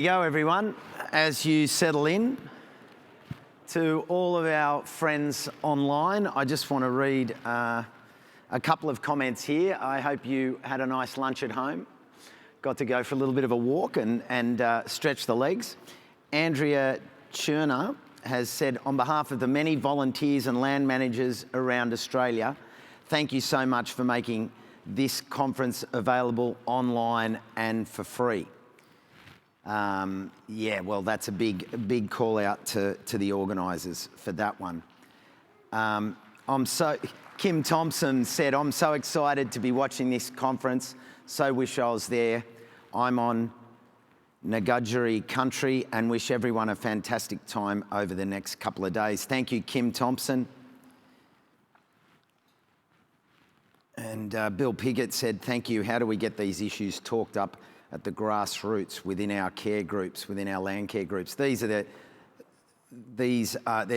There you go, everyone. As you settle in, to all of our friends online, I just want to read a couple of comments here. I hope you had a nice lunch at home, got to go for a little bit of a walk and stretch the legs. Andrea Cherner has said, on behalf of the many volunteers and land managers around Australia, thank you so much for making this conference available online and for free. Yeah, well, that's a big call out to the organisers for that one. Kim Thompson said, I'm so excited to be watching this conference. So wish I was there. I'm on Nagudjari country and wish everyone a fantastic time over the next couple of days. Thank you, Kim Thompson. And Bill Piggott said, thank you. How do we get these issues talked up at the grassroots within our care groups, within our land care groups? There's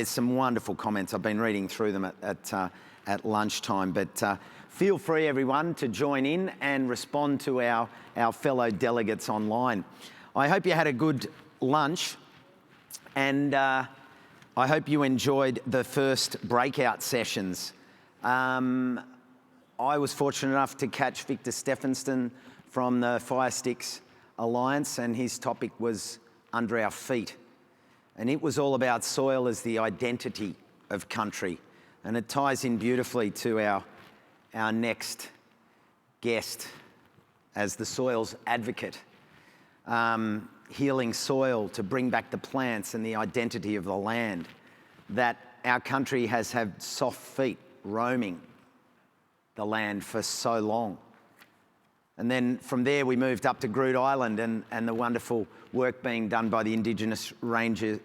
some wonderful comments. I've been reading through them at lunchtime, but feel free, everyone, to join in and respond to our fellow delegates online. I hope you had a good lunch, and I hope you enjoyed the first breakout sessions. I was fortunate enough to catch Victor Stephenson from the Fire Sticks Alliance, and his topic was Under Our Feet. And it was all about soil as the identity of country. And it ties in beautifully to our next guest as the soil's advocate. Healing soil to bring back the plants and the identity of the land. That our country has had soft feet roaming the land for so long. And then from there we moved up to Groote Island and the wonderful work being done by the Indigenous ranger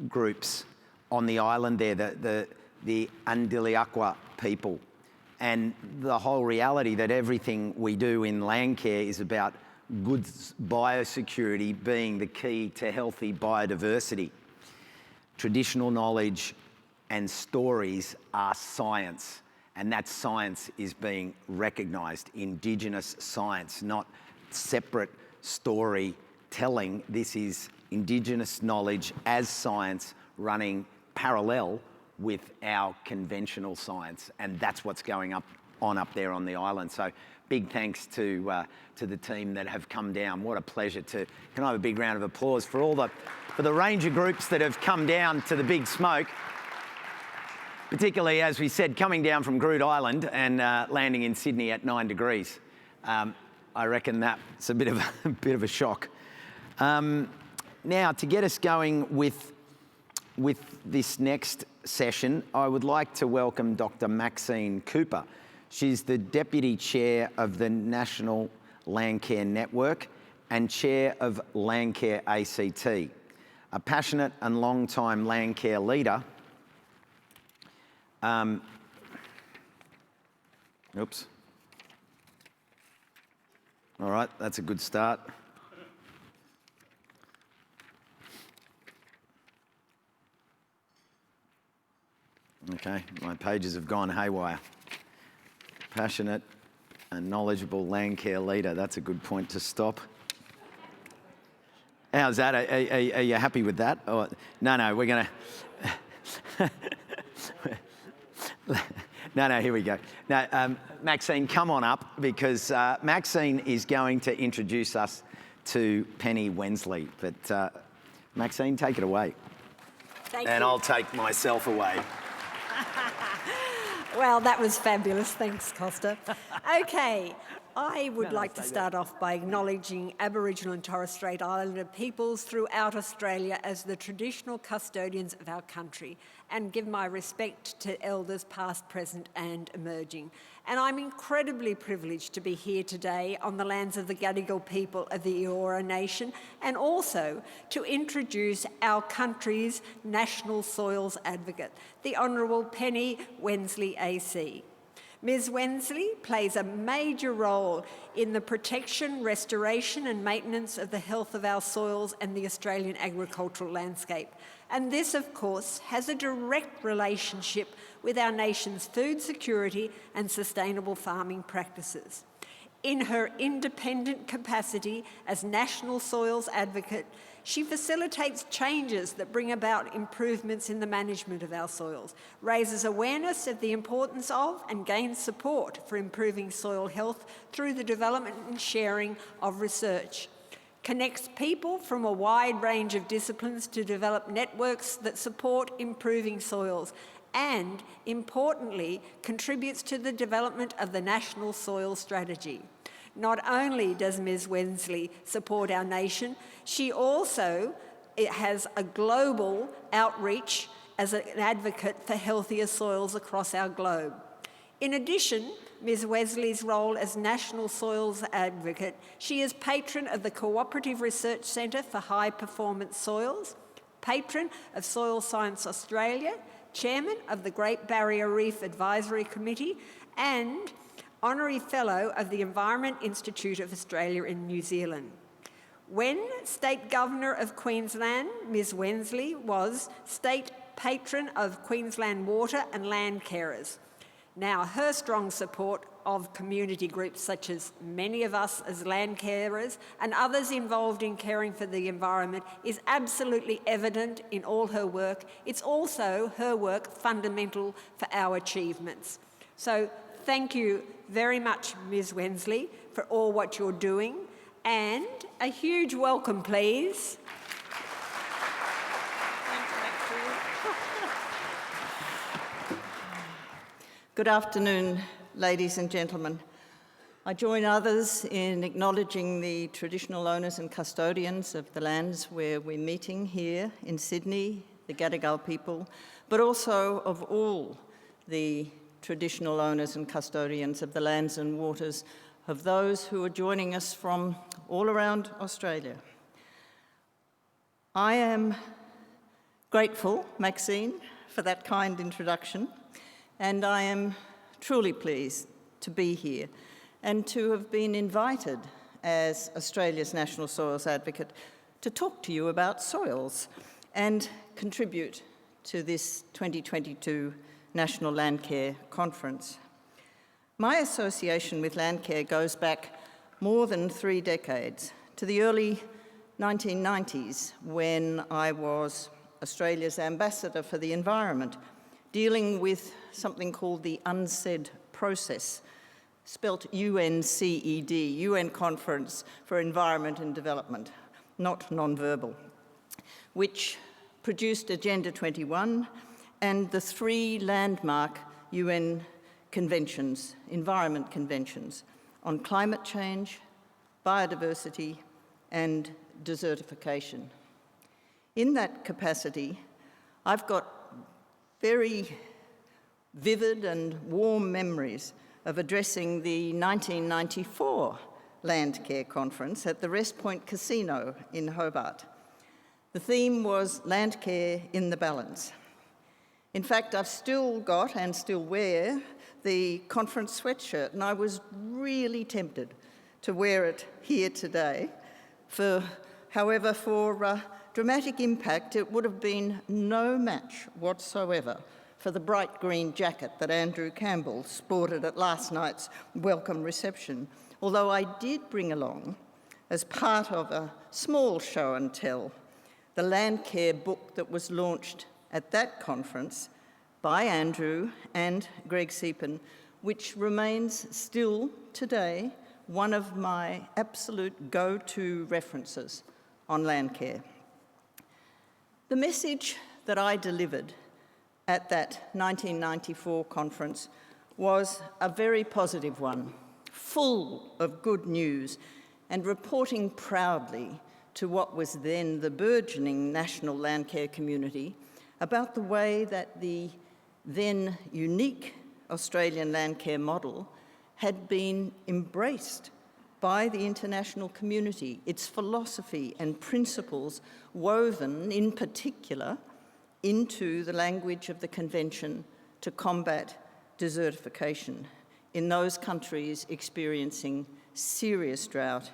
groups on the island there, the Andiliakwa people. And the whole reality that everything we do in Landcare is about good biosecurity being the key to healthy biodiversity. Traditional knowledge and stories are science. And that science is being recognised. Indigenous science, not separate storytelling. This is Indigenous knowledge as science running parallel with our conventional science. And that's what's going on up there on the island. So big thanks to the team that have come down. What a pleasure to, can I have a big round of applause for for the ranger groups that have come down to the Big Smoke. Particularly, as we said, coming down from Groote Island and landing in Sydney at 9 degrees. I reckon that's a bit of a shock. Now, to get us going with this next session, I would like to welcome Dr. Maxine Cooper. She's the Deputy Chair of the National Landcare Network and Chair of Landcare ACT. A passionate and long-time Landcare leader. Oops. All right, that's a good start. Okay, my pages have gone haywire. Passionate and knowledgeable Landcare leader. That's a good point to stop. How's that? Are you happy with that? Or, no, we're going to... No, here we go. Now, Maxine, come on up, because Maxine is going to introduce us to Penny Wensley. But Maxine, take it away. Thank you. And I'll take myself away. Well, that was fabulous. Thanks, Costa. Okay, I would like to start off by acknowledging Aboriginal and Torres Strait Islander peoples throughout Australia as the traditional custodians of our country, and give my respect to elders past, present and emerging. And I'm incredibly privileged to be here today on the lands of the Gadigal people of the Eora Nation, and also to introduce our country's national soils advocate, the Honourable Penny Wensley AC. Ms Wensley plays a major role in the protection, restoration and maintenance of the health of our soils and the Australian agricultural landscape. And this, of course, has a direct relationship with our nation's food security and sustainable farming practices. In her independent capacity as National Soils Advocate, she facilitates changes that bring about improvements in the management of our soils, raises awareness of the importance of and gains support for improving soil health through the development and sharing of research, connects people from a wide range of disciplines to develop networks that support improving soils, and, importantly, contributes to the development of the National Soil Strategy. Not only does Ms. Wensley support our nation, she also has a global outreach as an advocate for healthier soils across our globe. In addition, Ms. Wensley's role as National Soils Advocate, she is patron of the Cooperative Research Centre for High Performance Soils, patron of Soil Science Australia, chairman of the Great Barrier Reef Advisory Committee, and Honorary Fellow of the Environment Institute of Australia in New Zealand. When State Governor of Queensland, Ms. Wensley was State Patron of Queensland Water and Landcarers. Now, her strong support of community groups such as many of us as Landcarers and others involved in caring for the environment is absolutely evident in all her work. It's also her work fundamental for our achievements. So thank you very much, Ms. Wensley, for all what you're doing, and a huge welcome, please. Good afternoon, ladies and gentlemen. I join others in acknowledging the traditional owners and custodians of the lands where we're meeting here in Sydney, the Gadigal people, but also of all the traditional owners and custodians of the lands and waters of those who are joining us from all around Australia. I am grateful, Maxine, for that kind introduction, and I am truly pleased to be here and to have been invited as Australia's National Soils Advocate to talk to you about soils and contribute to this 2022 National Landcare Conference. My association with Landcare goes back more than 3 decades, to the early 1990s when I was Australia's Ambassador for the Environment, dealing with something called the UNCED process, spelt UNCED, UN Conference for Environment and Development, not non-verbal, which produced Agenda 21 and the 3 landmark UN conventions, environment conventions, on climate change, biodiversity, and desertification. In that capacity, I've got very vivid and warm memories of addressing the 1994 Landcare Conference at the Rest Point Casino in Hobart. The theme was Landcare in the Balance. In fact, I've still got and still wear the conference sweatshirt, and I was really tempted to wear it here today. However, for dramatic impact, it would have been no match whatsoever for the bright green jacket that Andrew Campbell sported at last night's welcome reception, although I did bring along, as part of a small show and tell, the Landcare book that was launched at that conference by Andrew and Greg Seepin, which remains still today one of my absolute go-to references on Landcare. The message that I delivered at that 1994 conference was a very positive one, full of good news and reporting proudly to what was then the burgeoning national landcare community about the way that the then unique Australian landcare model had been embraced by the international community, its philosophy and principles woven in particular into the language of the Convention to combat desertification in those countries experiencing serious drought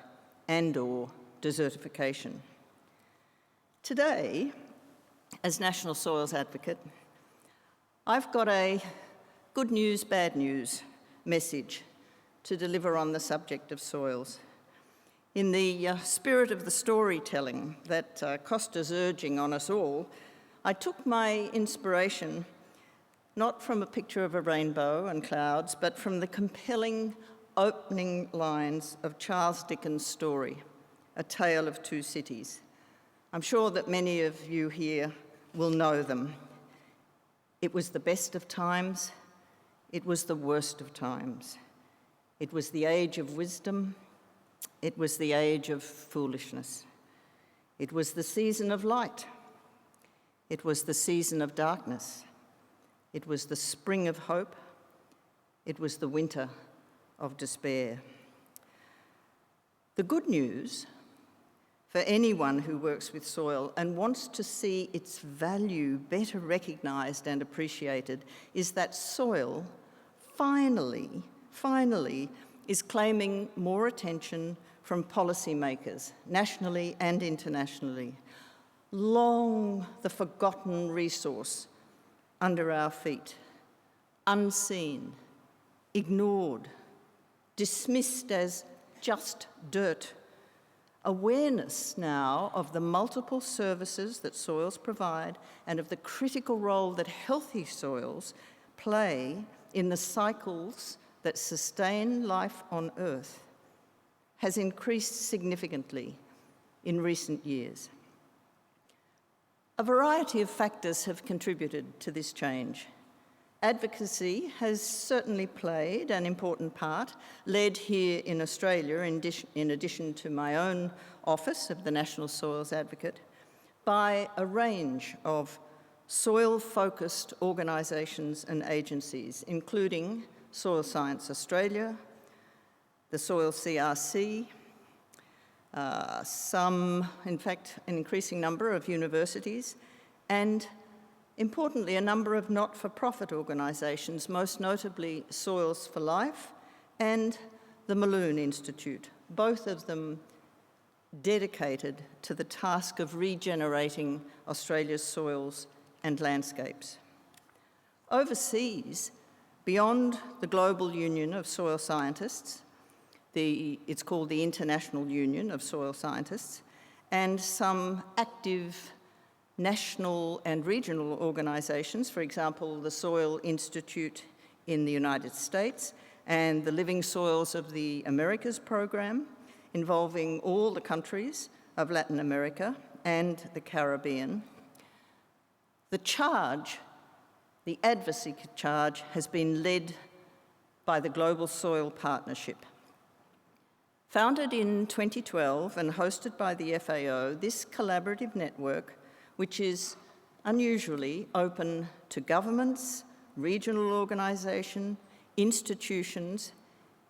and/or desertification. Today, as National Soils Advocate, I've got a good news, bad news message to deliver on the subject of soils. In the spirit of the storytelling that Costa's urging on us all, I took my inspiration not from a picture of a rainbow and clouds, but from the compelling opening lines of Charles Dickens' story, A Tale of Two Cities. I'm sure that many of you here will know them. It was the best of times, it was the worst of times. It was the age of wisdom, it was the age of foolishness. It was the season of light, it was the season of darkness. It was the spring of hope, it was the winter of despair. The good news for anyone who works with soil and wants to see its value better recognised and appreciated is that soil finally is claiming more attention from policymakers, nationally and internationally. Long the forgotten resource under our feet, unseen, ignored, dismissed as just dirt. Awareness now of the multiple services that soils provide and of the critical role that healthy soils play in the cycles that sustain life on Earth has increased significantly in recent years. A variety of factors have contributed to this change. Advocacy has certainly played an important part, led here in Australia, in addition to my own office of the National Soils Advocate, by a range of soil-focused organisations and agencies, including Soil Science Australia, the Soil CRC, in fact, an increasing number of universities, and importantly, a number of not-for-profit organisations, most notably Soils for Life and the Malone Institute, both of them dedicated to the task of regenerating Australia's soils and landscapes. Overseas, beyond the Global Union of Soil Scientists, it's called the International Union of Soil Scientists, and some active national and regional organisations, for example, the Soil Institute in the United States and the Living Soils of the Americas program, involving all the countries of Latin America and the Caribbean. The advocacy charge, has been led by the Global Soil Partnership. Founded in 2012 and hosted by the FAO, this collaborative network, which is unusually open to governments, regional organisations, institutions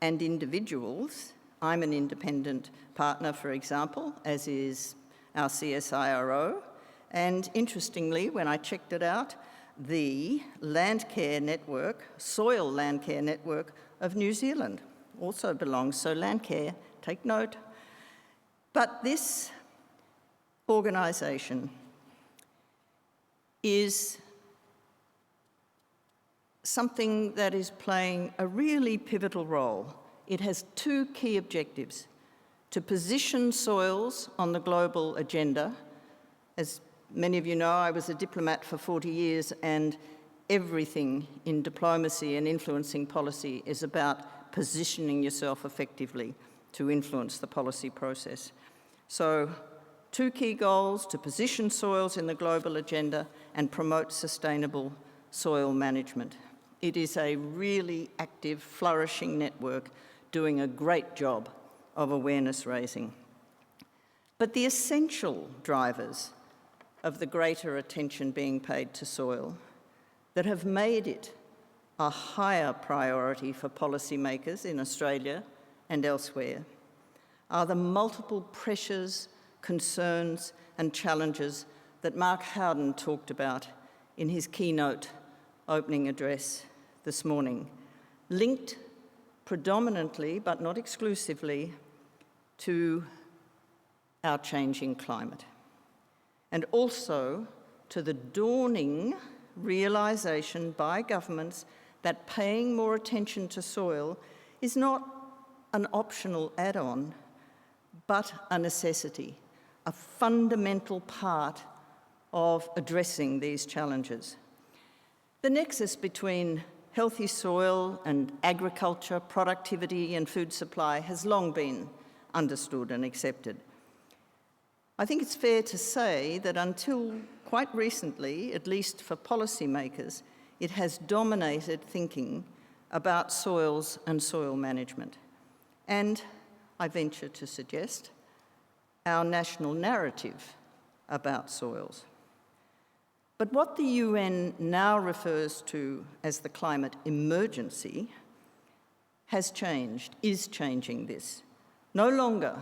and individuals. I'm an independent partner, for example, as is our CSIRO, and interestingly, when I checked it out, the Landcare Network, Soil Landcare Network of New Zealand also belongs, so Landcare, take note. But this organisation is something that is playing a really pivotal role. It has two key objectives: to position soils on the global agenda. As many of you know, I was a diplomat for 40 years, and everything in diplomacy and influencing policy is about positioning yourself effectively to influence the policy process. So, two key goals: to position soils in the global agenda and promote sustainable soil management. It is a really active, flourishing network doing a great job of awareness raising. But the essential drivers of the greater attention being paid to soil that have made it a higher priority for policymakers in Australia and elsewhere are the multiple pressures, concerns and challenges that Mark Howden talked about in his keynote opening address this morning, linked predominantly but not exclusively to our changing climate, and also to the dawning realisation by governments that paying more attention to soil is not an optional add-on, but a necessity, a fundamental part of addressing these challenges. The nexus between healthy soil and agriculture, productivity and food supply has long been understood and accepted. I think it's fair to say that until quite recently, at least for policymakers, it has dominated thinking about soils and soil management. And I venture to suggest our national narrative about soils. But what the UN now refers to as the climate emergency has changed, is changing this. No longer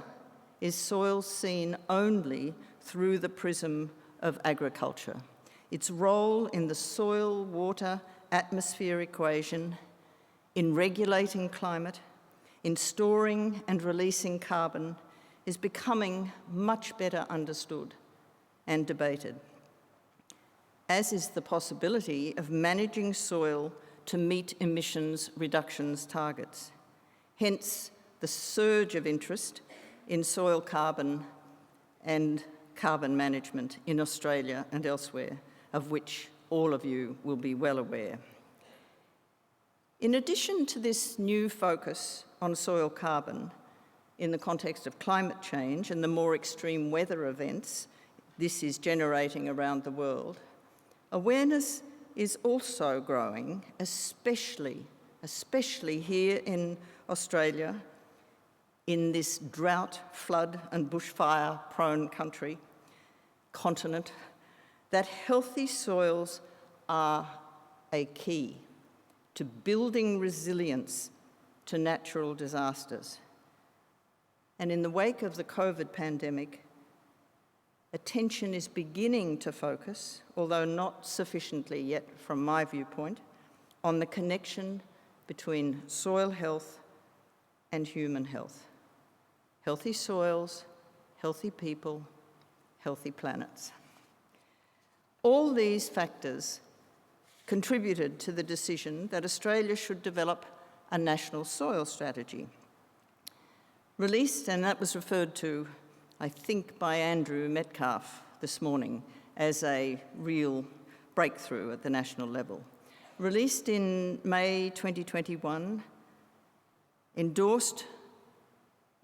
is soil seen only through the prism of agriculture. Its role in the soil-water-atmosphere equation, in regulating climate, in storing and releasing carbon, is becoming much better understood and debated, as is the possibility of managing soil to meet emissions reductions targets. Hence, the surge of interest in soil carbon and carbon management in Australia and elsewhere, of which all of you will be well aware. In addition to this new focus on soil carbon in the context of climate change and the more extreme weather events this is generating around the world, awareness is also growing, especially here in Australia, in this drought, flood and bushfire-prone continent, that healthy soils are a key to building resilience to natural disasters. And in the wake of the COVID pandemic, attention is beginning to focus, although not sufficiently yet from my viewpoint, on the connection between soil health and human health. Healthy soils, healthy people, healthy planets. All these factors contributed to the decision that Australia should develop a national soil strategy. Released, and that was referred to, I think, by Andrew Metcalfe this morning as a real breakthrough at the national level. Released in May 2021, endorsed,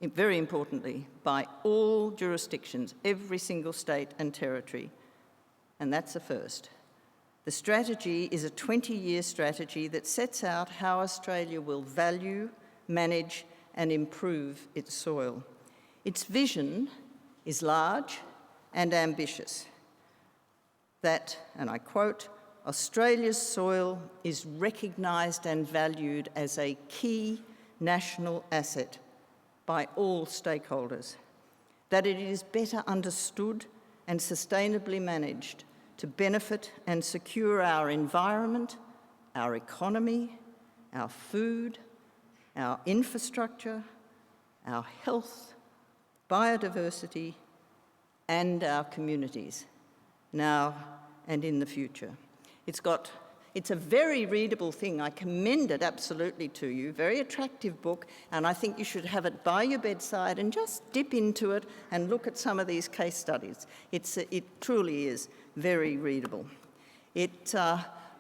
very importantly, by all jurisdictions, every single state and territory, and that's a first. The strategy is a 20-year strategy that sets out how Australia will value, manage, and improve its soil. Its vision is large and ambitious. That, and I quote, Australia's soil is recognised and valued as a key national asset by all stakeholders, that it is better understood and sustainably managed to benefit and secure our environment, our economy, our food, our infrastructure, our health, biodiversity, and our communities, now and in the future. It's a very readable thing. I commend it absolutely to you. Very attractive book, and I think you should have it by your bedside and just dip into it and look at some of these case studies. It truly is very readable. It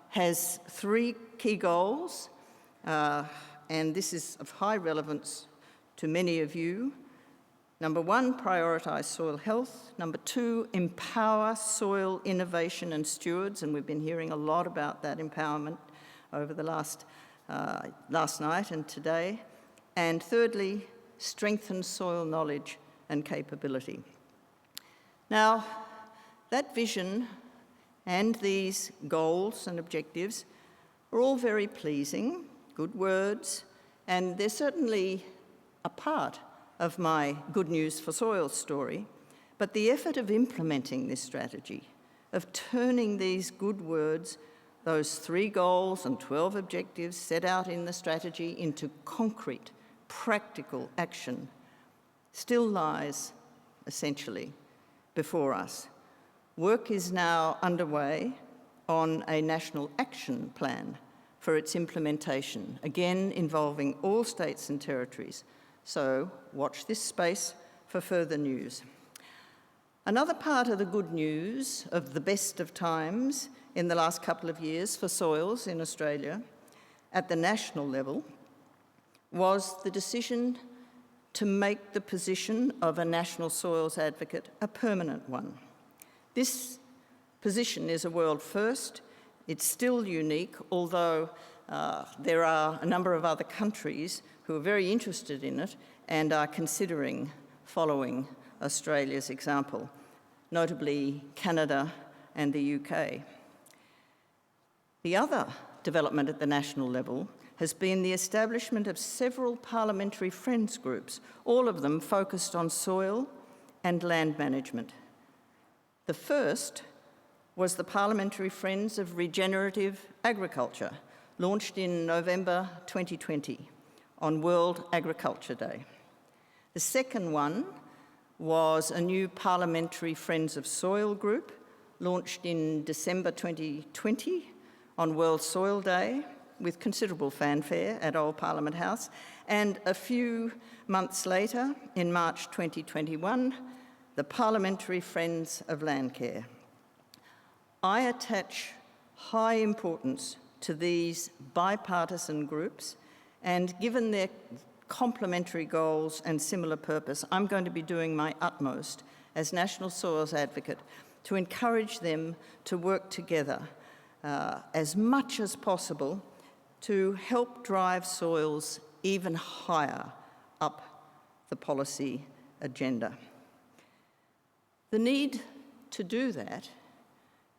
has 3 key goals, and this is of high relevance to many of you. Number 1, prioritise soil health. Number 2, empower soil innovation and stewards, and we've been hearing a lot about that empowerment over the last night and today. And thirdly, strengthen soil knowledge and capability. Now, that vision and these goals and objectives are all very pleasing, good words, and they're certainly a part of my Good News for Soils story, but the effort of implementing this strategy, of turning these good words, those 3 goals and 12 objectives set out in the strategy into concrete, practical action, still lies, essentially, before us. Work is now underway on a national action plan for its implementation, again involving all states and territories, So watch this space for further news. Another part of the good news of the best of times in the last couple of years for soils in Australia at the national level was the decision to make the position of a national soils advocate a permanent one. This position is a world first. It's still unique, although there are a number of other countries who are very interested in it and are considering following Australia's example, notably Canada and the UK. The other development at the national level has been the establishment of several parliamentary friends groups, all of them focused on soil and land management. The first was the Parliamentary Friends of Regenerative Agriculture, launched in November 2020 on World Agriculture Day. The second one was a new Parliamentary Friends of Soil group, launched in December 2020 on World Soil Day, with considerable fanfare at Old Parliament House, and a few months later, in March 2021, the Parliamentary Friends of Landcare. I attach high importance to these bipartisan groups, and given their complementary goals and similar purpose, I'm going to be doing my utmost as National Soils Advocate to encourage them to work together as much as possible to help drive soils even higher up the policy agenda. The need to do that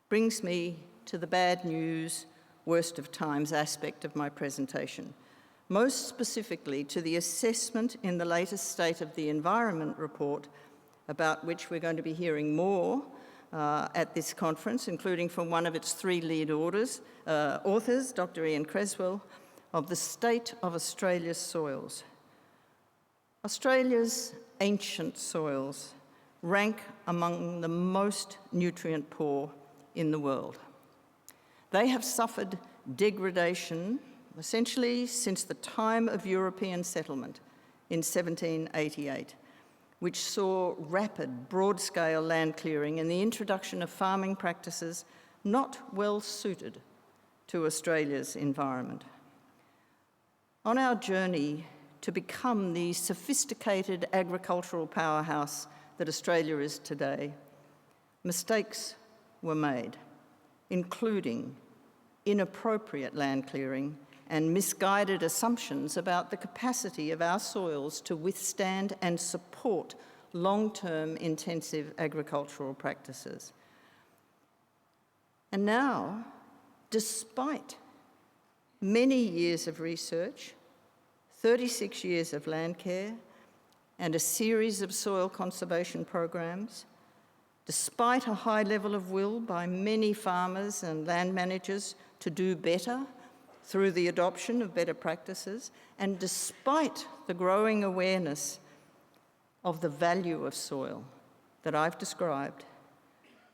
brings me to the bad news, worst of times aspect of my presentation, most specifically to the assessment in the latest State of the Environment report, about which we're going to be hearing more at this conference, including from one of its three lead authors, Dr. Ian Creswell, of the state of Australia's soils. Australia's ancient soils rank among the most nutrient poor in the world. They have suffered degradation essentially since the time of European settlement in 1788, which saw rapid, broad-scale land clearing and the introduction of farming practices not well suited to Australia's environment. On our journey to become the sophisticated agricultural powerhouse that Australia is today, mistakes were made, including inappropriate land clearing and misguided assumptions about the capacity of our soils to withstand and support long-term intensive agricultural practices. And now, despite many years of research, 36 years of land care, and a series of soil conservation programs, despite a high level of will by many farmers and land managers to do better through the adoption of better practices, and despite the growing awareness of the value of soil that I've described,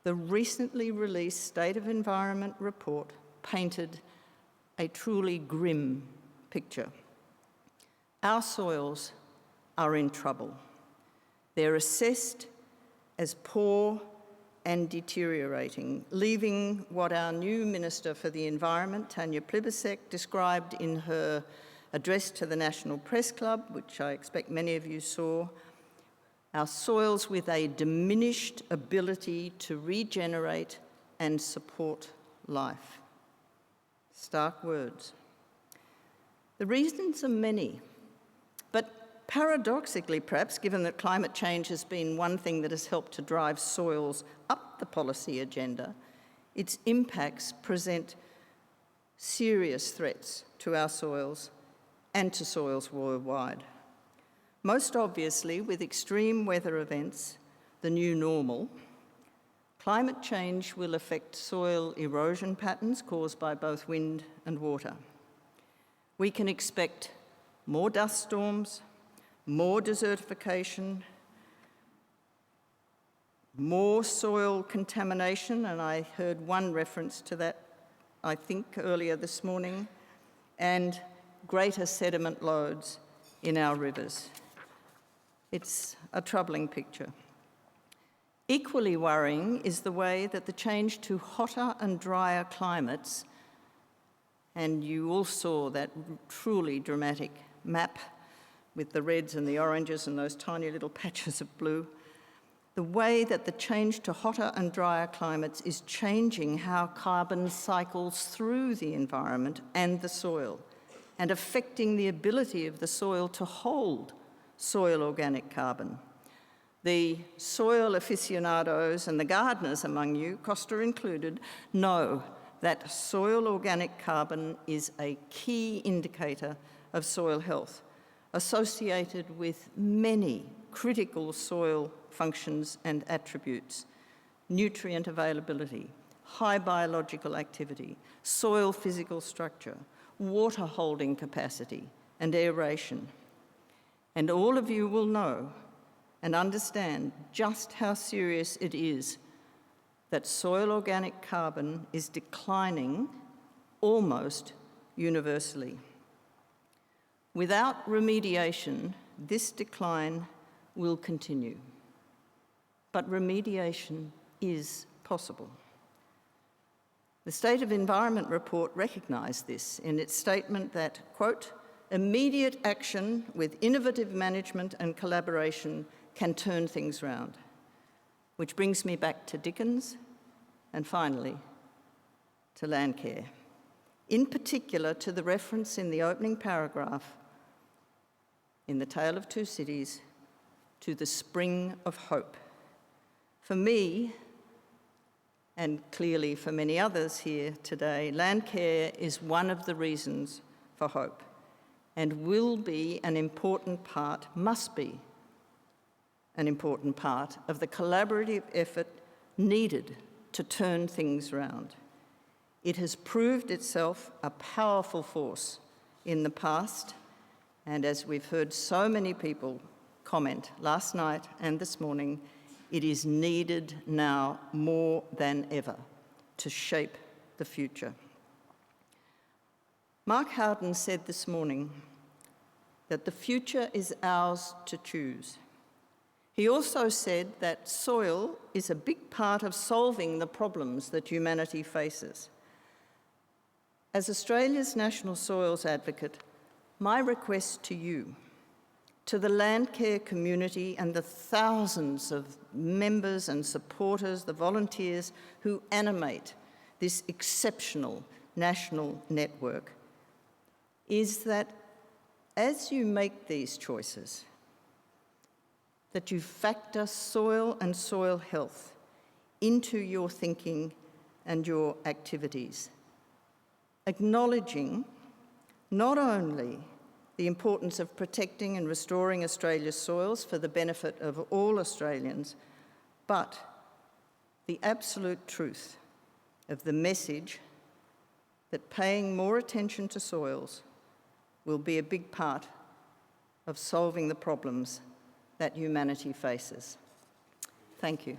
the recently released State of Environment report painted a truly grim picture. Our soils are in trouble. They're assessed as poor and deteriorating, leaving what our new Minister for the Environment, Tanya Plibersek, described in her address to the National Press Club, which I expect many of you saw, our soils with a diminished ability to regenerate and support life. Stark words. The reasons are many, but paradoxically, perhaps, given that climate change has been one thing that has helped to drive soils up the policy agenda, its impacts present serious threats to our soils and to soils worldwide. Most obviously, with extreme weather events, the new normal, climate change will affect soil erosion patterns caused by both wind and water. We can expect more dust storms, more desertification, more soil contamination, and I heard one reference to that, I think, earlier this morning, and greater sediment loads in our rivers. It's a troubling picture. Equally worrying is the way that the change to hotter and drier climates, and you all saw that truly dramatic map with the reds and the oranges and those tiny little patches of blue, the way that the change to hotter and drier climates is changing how carbon cycles through the environment and the soil, and affecting the ability of the soil to hold soil organic carbon. The soil aficionados and the gardeners among you, Costa included, know that soil organic carbon is a key indicator of soil health, associated with many critical soil functions and attributes: nutrient availability, high biological activity, soil physical structure, water holding capacity, and aeration. And all of you will know and understand just how serious it is that soil organic carbon is declining almost universally. Without remediation, this decline will continue. But remediation is possible. The State of Environment report recognised this in its statement that, quote, "Immediate action with innovative management and collaboration can turn things round." Which brings me back to Dickens and finally to Landcare. In particular, to the reference in the opening paragraph in The Tale of Two Cities to the spring of hope. For me, and clearly for many others here today, Landcare is one of the reasons for hope and will be an important part, must be an important part of the collaborative effort needed to turn things round. It has proved itself a powerful force in the past, and as we've heard so many people comment last night and this morning, it is needed now more than ever to shape the future. Mark Howden said this morning that the future is ours to choose. He also said that soil is a big part of solving the problems that humanity faces. As Australia's national soils advocate, my request to you, to the Landcare community and the thousands of members and supporters, the volunteers who animate this exceptional national network, is that as you make these choices, that you factor soil and soil health into your thinking and your activities, acknowledging not only the importance of protecting and restoring Australia's soils for the benefit of all Australians, but the absolute truth of the message that paying more attention to soils will be a big part of solving the problems that humanity faces. Thank you.